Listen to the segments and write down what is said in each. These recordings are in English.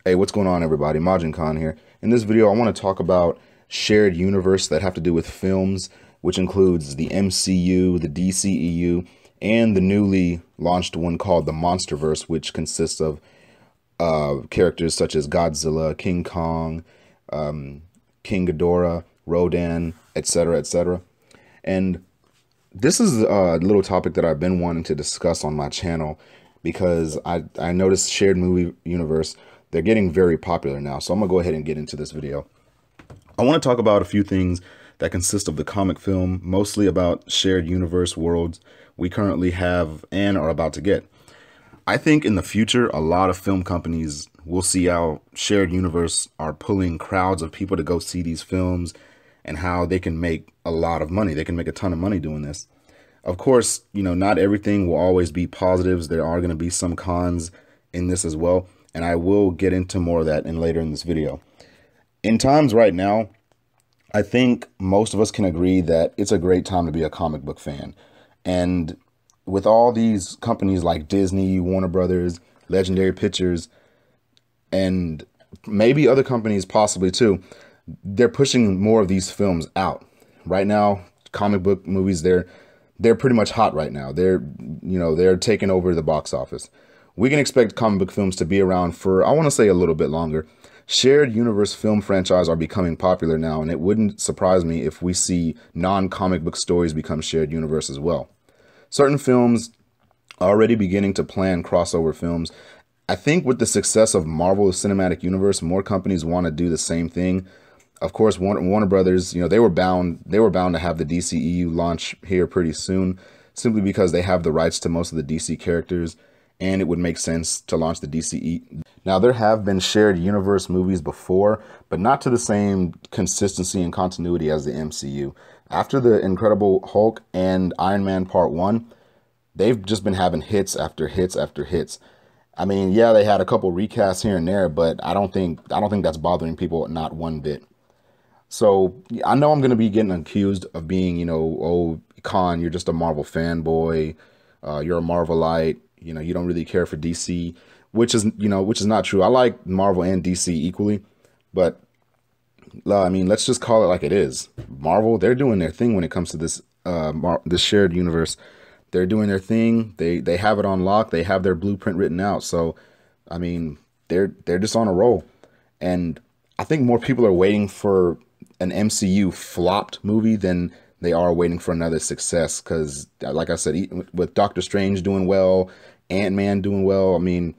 Hey, what's going on, everybody? Majin Khan here. In this video, I want to talk about shared universe that have to do with films, which includes the MCU, the DCEU, and the newly launched one called the MonsterVerse, which consists of characters such as Godzilla, King Kong, King Ghidorah, Rodan, etc., etc. And this is a little topic that I've been wanting to discuss on my channel because I noticed shared movie universe, they're getting very popular now. So I'm gonna go ahead and get into this video. I want to talk about a few things that consist of the comic film, mostly about shared universe worlds we currently have and are about to get. I think in the future, a lot of film companies will see how shared universe are pulling crowds of people to go see these films and how they can make a lot of money. They can make a ton of money doing this. Of course, you know, not everything will always be positives. There are going to be some cons in this as well. And I will get into more of that later in this video. In times right now, I think most of us can agree that it's a great time to be a comic book fan. And with all these companies like Disney, Warner Brothers, Legendary Pictures, and maybe other companies possibly too, they're pushing more of these films out. Right now, comic book movies, they're pretty much hot right now. They're taking over the box office. We can expect comic book films to be around for, I want to say, a little bit longer. Shared universe film franchises are becoming popular now, and it wouldn't surprise me if we see non-comic book stories become shared universe as well. Certain films are already beginning to plan crossover films. I think with the success of Marvel's Cinematic Universe, more companies want to do the same thing. Of course, Warner Brothers, they were bound to have the DCEU launch here pretty soon, simply because they have the rights to most of the DC characters, and it would make sense to launch the DCE. Now, there have been shared universe movies before, but not to the same consistency and continuity as the MCU. After the Incredible Hulk and Iron Man Part 1, they've just been having hits after hits after hits. I mean, yeah, they had a couple recasts here and there, but I don't think that's bothering people, not one bit. So I know I'm going to be getting accused of being, oh, Khan, you're just a Marvel fanboy. You're a Marvelite. You don't really care for DC, which is not true. I like Marvel and DC equally, but I mean, let's just call it like it is. Marvel, they're doing their thing when it comes to this this shared universe. They're doing their thing. They have it on lock. They have their blueprint written out. So, I mean, they're just on a roll. And I think more people are waiting for an MCU flopped movie than they are waiting for another success. Because, like I said, with Doctor Strange doing well, Ant-Man doing well, I mean,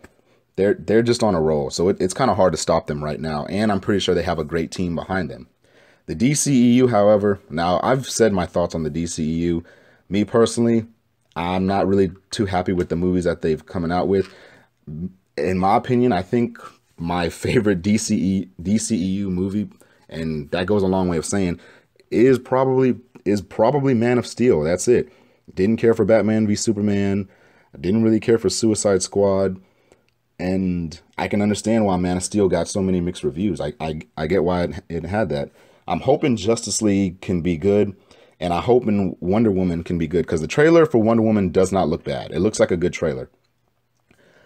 they're just on a roll. So it's kind of hard to stop them right now. And I'm pretty sure they have a great team behind them. The DCEU, however, now I've said my thoughts on the DCEU. Me personally, I'm not really too happy with the movies that they've coming out with. In my opinion, I think my favorite DCEU movie, and that goes a long way of saying, is probably Man of Steel. That's it. Didn't care for Batman v Superman. I didn't really care for Suicide Squad. And I can understand why Man of Steel got so many mixed reviews. I get why it had that. I'm hoping Justice League can be good. And I hope Wonder Woman can be good, because the trailer for Wonder Woman does not look bad. It looks like a good trailer.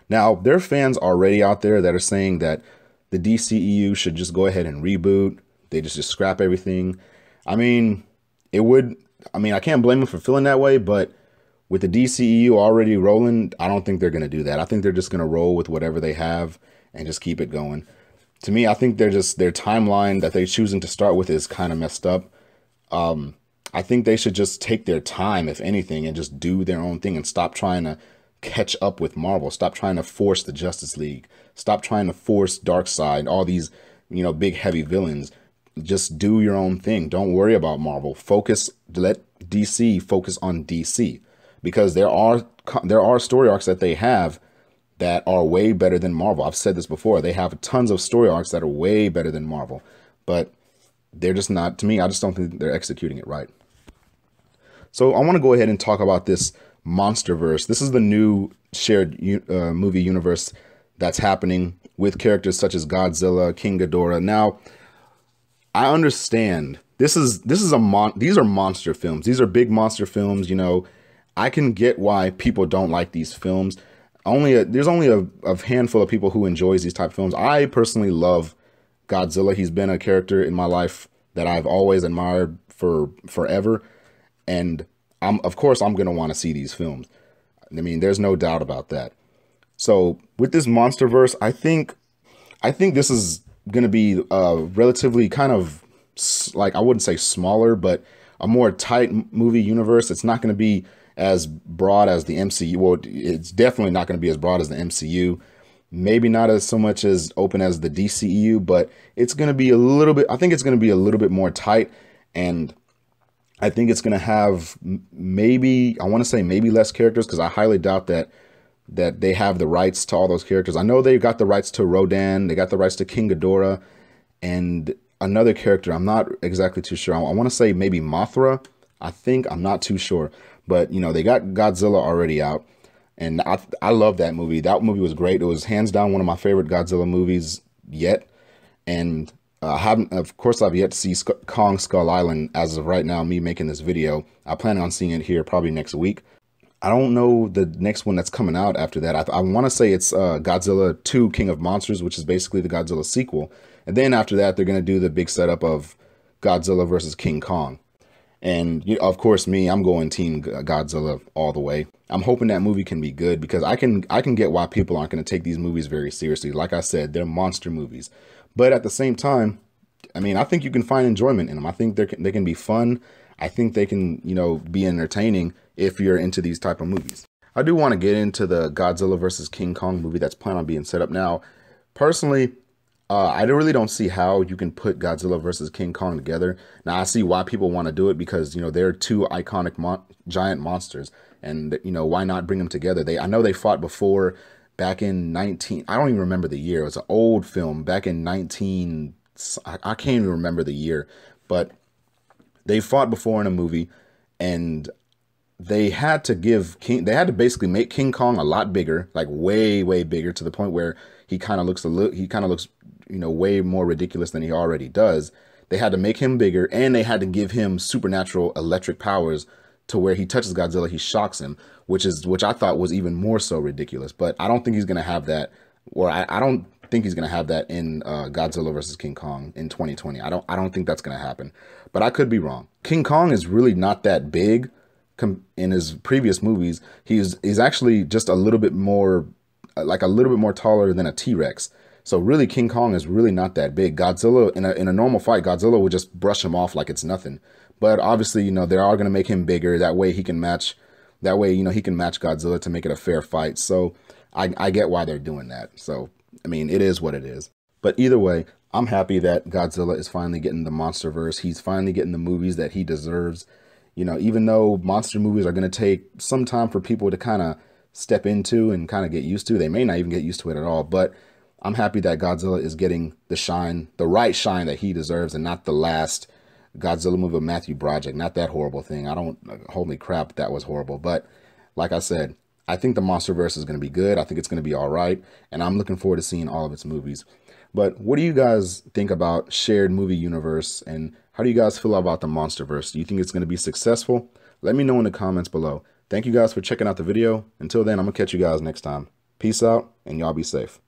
Now, there are fans already out there that are saying that the DCEU should just go ahead and reboot. They just scrap everything. I mean, I can't blame them for feeling that way, but with the DCEU already rolling, I don't think they're going to do that. I think they're just going to roll with whatever they have and just keep it going. To me, I think their timeline that they're choosing to start with is kind of messed up. I think they should just take their time, if anything, and just do their own thing and stop trying to catch up with Marvel. Stop trying to force the Justice League. Stop trying to force Darkseid, all these, big heavy villains. Just do your own thing. Don't worry about Marvel. Let DC focus on DC, because there are story arcs that they have that are way better than Marvel. I've said this before. They have tons of story arcs that are way better than Marvel, but they're just not, to me, I just don't think they're executing it right. So I want to go ahead and talk about this MonsterVerse. This is the new shared movie universe that's happening with characters such as Godzilla, King Ghidorah. Now, I understand these are monster films. These are big monster films. I can get why people don't like these films. there's only a handful of people who enjoys these type of films. I personally love Godzilla. He's been a character in my life that I've always admired for forever. And of course, I'm going to want to see these films. I mean, there's no doubt about that. So with this MonsterVerse, I think this is going to be relatively kind of like, I wouldn't say smaller, but a more tight movie universe. It's not going to be as broad as the MCU. Well, it's definitely not going to be as broad as the MCU. Maybe not as so much as open as the DCEU, but it's going to be a little bit, I think it's going to be a little bit more tight. And I think it's going to have maybe, I want to say maybe less characters, because I highly doubt that they have the rights to all those characters. I know they got the rights to Rodan, they got the rights to King Ghidorah, and another character I'm not exactly too sure. I want to say maybe Mothra. I'm not too sure. But, you know, they got Godzilla already out. And I love that movie. That movie was great. It was hands down one of my favorite Godzilla movies yet. And of course, I've yet to see Kong Skull Island as of right now, me making this video. I plan on seeing it here probably next week. I don't know the next one that's coming out after that. I want to say it's Godzilla 2 King of Monsters, which is basically the Godzilla sequel. And then after that, they're going to do the big setup of Godzilla versus King Kong. And of course, I'm going Team Godzilla all the way. I'm hoping that movie can be good, because I can get why people aren't going to take these movies very seriously. Like I said, they're monster movies. But at the same time, I mean, I think you can find enjoyment in them. I think they can be fun. I think they can, be entertaining if you're into these type of movies. I do want to get into the Godzilla versus King Kong movie that's planned on being set up now. Personally, I really don't see how you can put Godzilla versus King Kong together. Now, I see why people want to do it, because, they're two iconic giant monsters. And, why not bring them together? I know they fought before back in I don't even remember the year. It was an old film back in I can't even remember the year. But they fought before in a movie, and they had to basically make King Kong a lot bigger, like way, way bigger, to the point where he kind of looks way more ridiculous than he already does. They had to make him bigger, and they had to give him supernatural electric powers to where he touches Godzilla, he shocks him, which I thought was even more so ridiculous. But I don't think he's going to have that, or I don't think he's going to have that in Godzilla versus King Kong in 2020. I don't think that's going to happen, but I could be wrong. King Kong is really not that big in his previous movies. He's actually just a little bit more, like a little bit more taller than a T-Rex. So really, King Kong is really not that big. Godzilla, in a normal fight, Godzilla would just brush him off like it's nothing. But obviously, they are going to make him bigger. That way he can match Godzilla to make it a fair fight. So I get why they're doing that. So, I mean, it is what it is. But either way, I'm happy that Godzilla is finally getting the MonsterVerse. He's finally getting the movies that he deserves. Even though monster movies are going to take some time for people to kind of step into and kind of get used to. They may not even get used to it at all. But I'm happy that Godzilla is getting the right shine that he deserves, and not the last Godzilla movie with Matthew Broderick. Not that horrible thing. Holy crap, that was horrible. But like I said, I think the MonsterVerse is going to be good. I think it's going to be all right. And I'm looking forward to seeing all of its movies. But what do you guys think about shared movie universe? And how do you guys feel about the MonsterVerse? Do you think it's going to be successful? Let me know in the comments below. Thank you guys for checking out the video. Until then, I'm going to catch you guys next time. Peace out, and y'all be safe.